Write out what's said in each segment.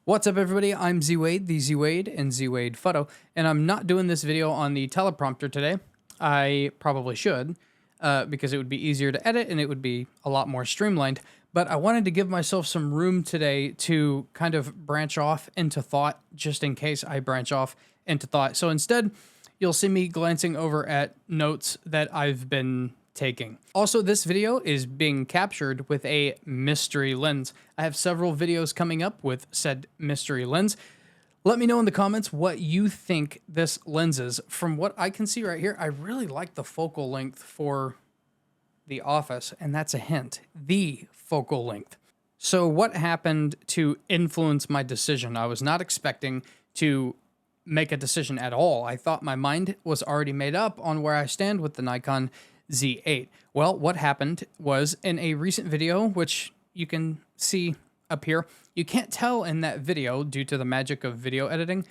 What's up, everybody? I'm Z-Wade, the Z-Wade and Z-Wade Photo, and I'm not doing this video on the teleprompter today. I probably should, because it would be easier to edit and it would be a lot more streamlined, but I wanted to give myself some room today to kind of branch off into thought, just in case I branch off into thought. So instead, you'll see me glancing over at notes that I've been taking. Also, this video is being captured with a mystery lens. I have several videos coming up with said mystery lens. Let me know in the comments what you think this lens is. From what I can see right here, I really like the focal length for the Office, and that's a hint, the focal length. So what happened to influence my decision? I was not expecting to make a decision at all. I thought my mind was already made up on where I stand with the Nikon Z8. Well, what happened was in a recent video, which you can see up here, you can't tell in that video due to the magic of video editing.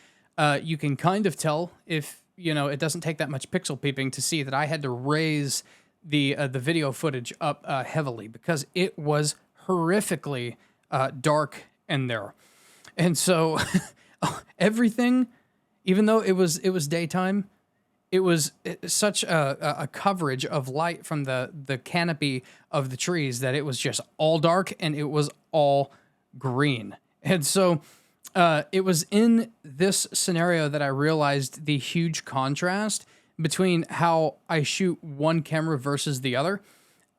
You can kind of tell if, you know, it doesn't take that much pixel peeping to see that I had to raise the video footage up heavily because it was horrifically dark in there. And so everything, even though it was daytime, it was such a coverage of light from the canopy of the trees that it was just all dark and it was all green. And so it was in this scenario that I realized the huge contrast between how I shoot one camera versus the other,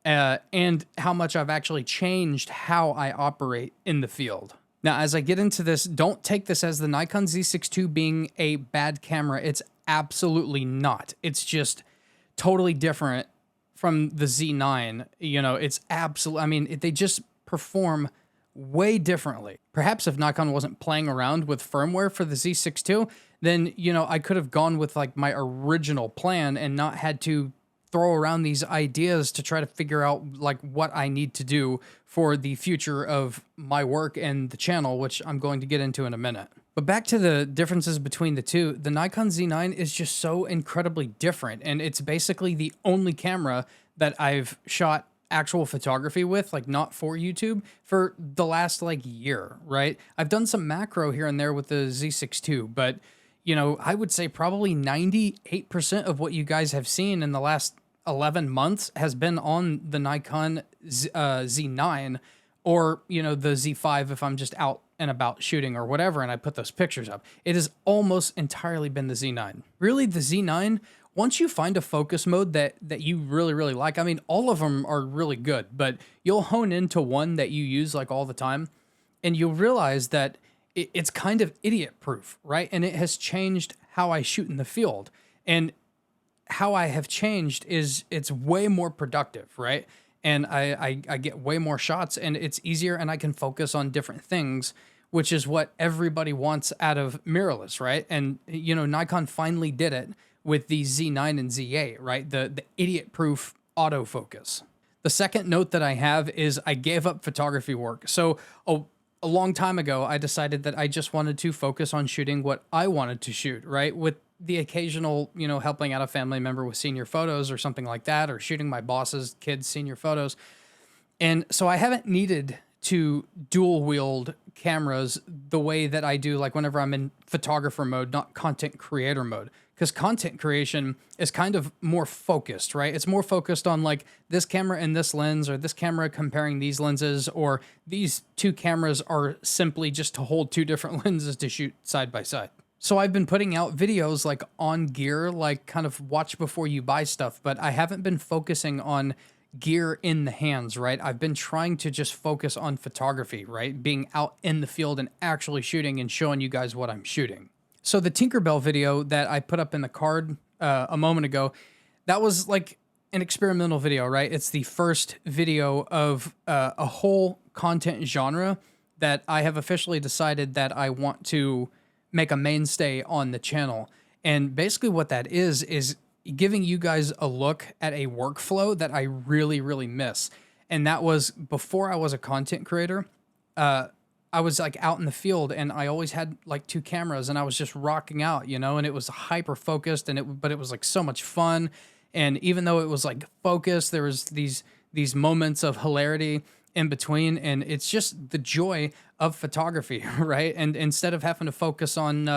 and how much I've actually changed how I operate in the field. Now, as I get into this, don't take this as the Nikon Z6 II being a bad camera. It's absolutely not. It's just totally different from the Z9. You know, it's absolutely, I mean, they just perform way differently. Perhaps if Nikon wasn't playing around with firmware for the Z6 II, then, you know, I could have gone with like my original plan and not had to throw around these ideas to try to figure out like what I need to do for the future of my work and the channel, which I'm going to get into in a minute. But back to the differences between the two, the Nikon Z9 is just so incredibly different, and it's basically the only camera that I've shot actual photography with, like not for YouTube, for the last like year, right? I've done some macro here and there with the Z6 II, but you know, I would say probably 98% of what you guys have seen in the last 11 months has been on the Nikon Z9 or, you know, the Z5 if I'm just out and about shooting or whatever and I put those pictures up. It has almost entirely been the Z9. Really, the Z9, once you find a focus mode that you really like, I mean, all of them are really good, but you'll hone into one that you use like all the time and you'll realize that it's kind of idiot-proof, right? And it has changed how I shoot in the field. And how I have changed is it's way more productive, right? And I get way more shots and it's easier and I can focus on different things, which is what everybody wants out of mirrorless, right? And, you know, Nikon finally did it with the Z9 and Z8, right? The idiot-proof autofocus. The second note that I have is I gave up photography work. So, a long time ago, I decided that I just wanted to focus on shooting what I wanted to shoot, right? With the occasional, you know, helping out a family member with senior photos or something like that, or shooting my boss's kids' senior photos. And so I haven't needed to dual wield cameras the way that I do, like whenever I'm in photographer mode, not content creator mode. Because content creation is kind of more focused, right? It's more focused on like this camera and this lens, or this camera comparing these lenses, or these two cameras are simply just to hold two different lenses to shoot side by side. So I've been putting out videos like on gear, like kind of watch before you buy stuff, but I haven't been focusing on gear in the hands, right? I've been trying to just focus on photography, right? Being out in the field and actually shooting and showing you guys what I'm shooting. So the Tinkerbell video that I put up in the card a moment ago, that was like an experimental video, right? It's the first video of a whole content genre that I have officially decided that I want to make a mainstay on the channel. And basically what that is giving you guys a look at a workflow that I really miss. And that was before I was a content creator. I was like out in the field and I always had like two cameras and I was just rocking out, you know, and it was hyper focused but it was like so much fun. And even though it was like focused, there was these moments of hilarity in between, and it's just the joy of photography, right? And instead of having to focus on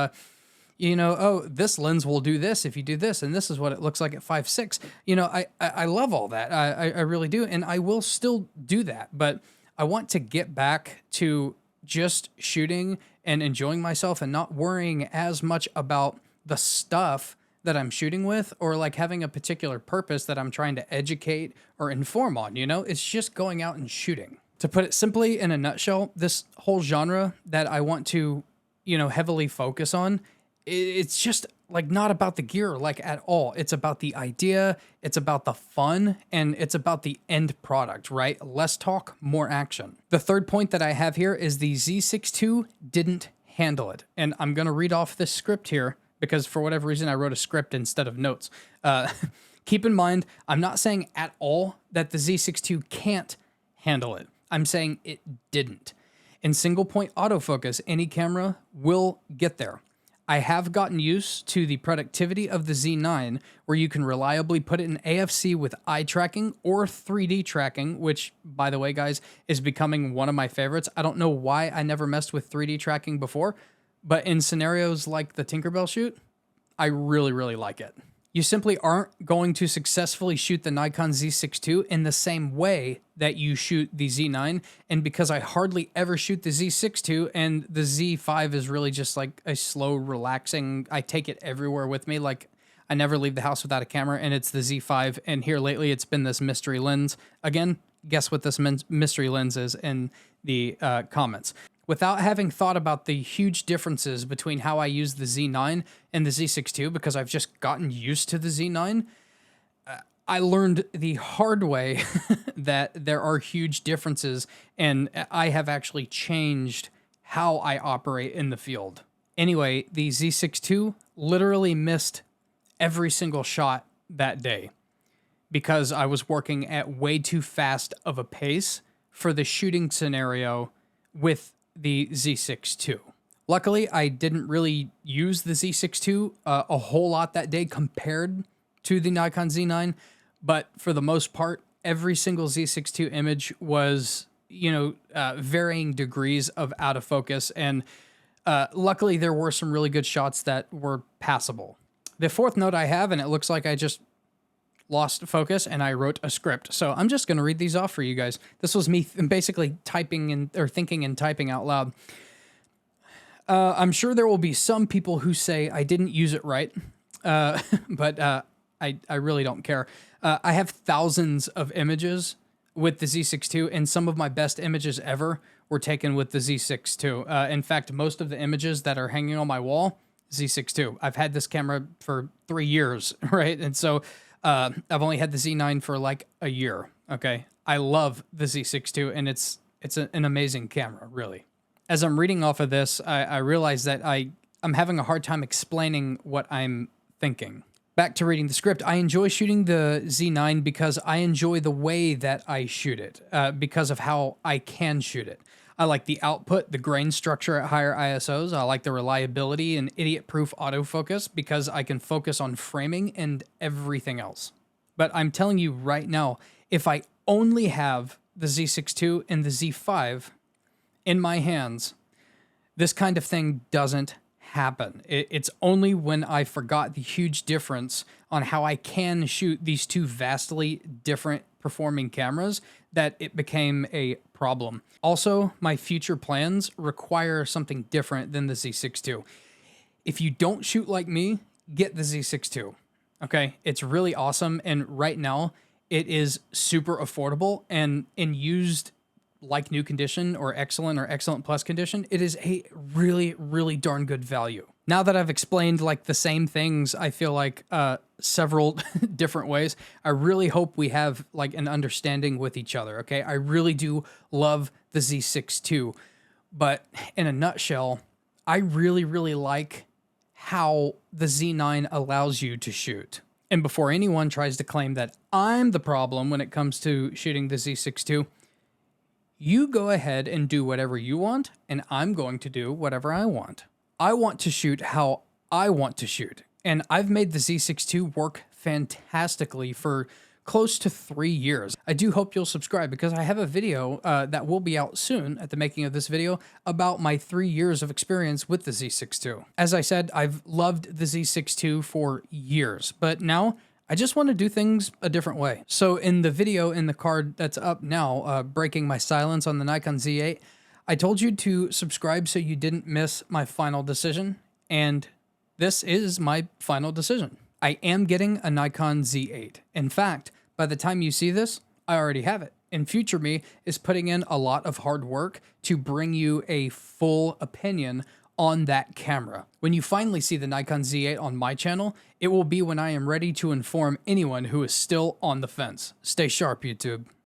oh, this lens will do this if you do this, and this is what it looks like at 5.6. I love all that. I really do, and I will still do that. But I want to get back to just shooting and enjoying myself and not worrying as much about the stuff that I'm shooting with, or like having a particular purpose that I'm trying to educate or inform on. It's just going out and shooting. To put it simply, in a nutshell, this whole genre that I want to, heavily focus on, it's just like not about the gear like at all. It's about the idea, it's about the fun, and it's about the end product, right? Less talk, more action. The third point that I have here is the Z6 II didn't handle it. And I'm going to read off this script here because for whatever reason I wrote a script instead of notes. Keep in mind, I'm not saying at all that the Z6 II can't handle it. I'm saying it didn't. In single point autofocus, any camera will get there. I have gotten used to the productivity of the Z9, where you can reliably put it in AFC with eye tracking or 3D tracking, which, by the way, guys, is becoming one of my favorites. I don't know why I never messed with 3D tracking before, but in scenarios like the Tinkerbell shoot, I really, really like it. You simply aren't going to successfully shoot the Nikon Z6 II in the same way that you shoot the Z9. And because I hardly ever shoot the Z6 II, and the Z5 is really just like a slow, relaxing, I take it everywhere with me. Like, I never leave the house without a camera, and it's the Z5. And here lately, it's been this mystery lens. Again, guess what this mystery lens is in the comments. Without having thought about the huge differences between how I use the Z9 and the Z6 II, because I've just gotten used to the Z9, I learned the hard way that there are huge differences, and I have actually changed how I operate in the field. Anyway, the Z6 II literally missed every single shot that day because I was working at way too fast of a pace for the shooting scenario with the Z6 II. Luckily, I didn't really use the Z6 II a whole lot that day compared to the Nikon Z9, but for the most part, every single Z6 II image was, varying degrees of out of focus, and luckily there were some really good shots that were passable. The fourth note I have, and it looks like I just lost focus and I wrote a script. So I'm just going to read these off for you guys. This was me basically typing or thinking and typing out loud. I'm sure there will be some people who say I didn't use it right, but I really don't care. I have thousands of images with the Z6 II, and some of my best images ever were taken with the Z6 II. In fact, most of the images that are hanging on my wall, Z6 II. I've had this camera for 3 years, right? And so I've only had the Z9 for like a year, okay? I love the Z6 II, and it's an amazing camera, really. As I'm reading off of this, I realize that I'm having a hard time explaining what I'm thinking. Back to reading the script, I enjoy shooting the Z9 because I enjoy the way that I shoot it, because of how I can shoot it. I like the output, the grain structure at higher ISOs. I like the reliability and idiot-proof autofocus because I can focus on framing and everything else. But I'm telling you right now, if I only have the Z6 II and the Z5 in my hands, this kind of thing doesn't happen. It's only when I forgot the huge difference on how I can shoot these two vastly different performing cameras that it became a problem. Also, my future plans require something different than the Z6 II. If you don't shoot like me, get the Z6 II. Okay, it's really awesome, and right now it is super affordable, and in used like new condition or excellent plus condition, it is a really, really darn good value. Now that I've explained like the same things, I feel like several different ways, I really hope we have like an understanding with each other, okay? I really do love the Z6 II, but in a nutshell, I really, really like how the Z9 allows you to shoot. And before anyone tries to claim that I'm the problem when it comes to shooting the Z6 II, you go ahead and do whatever you want, and I'm going to do whatever I want. I want to shoot how I want to shoot, and I've made the Z6 II work fantastically for close to 3 years. I do hope you'll subscribe because I have a video that will be out soon at the making of this video about my 3 years of experience with the Z6 II. As I said, I've loved the Z6 II for years, but now I just want to do things a different way. So in the video in the card that's up now, breaking my silence on the Nikon Z8, I told you to subscribe so you didn't miss my final decision, and this is my final decision. I am getting a Nikon Z8. In fact, by the time you see this, I already have it. And future me is putting in a lot of hard work to bring you a full opinion on that camera. When you finally see the Nikon Z8 on my channel, it will be when I am ready to inform anyone who is still on the fence. Stay sharp, YouTube.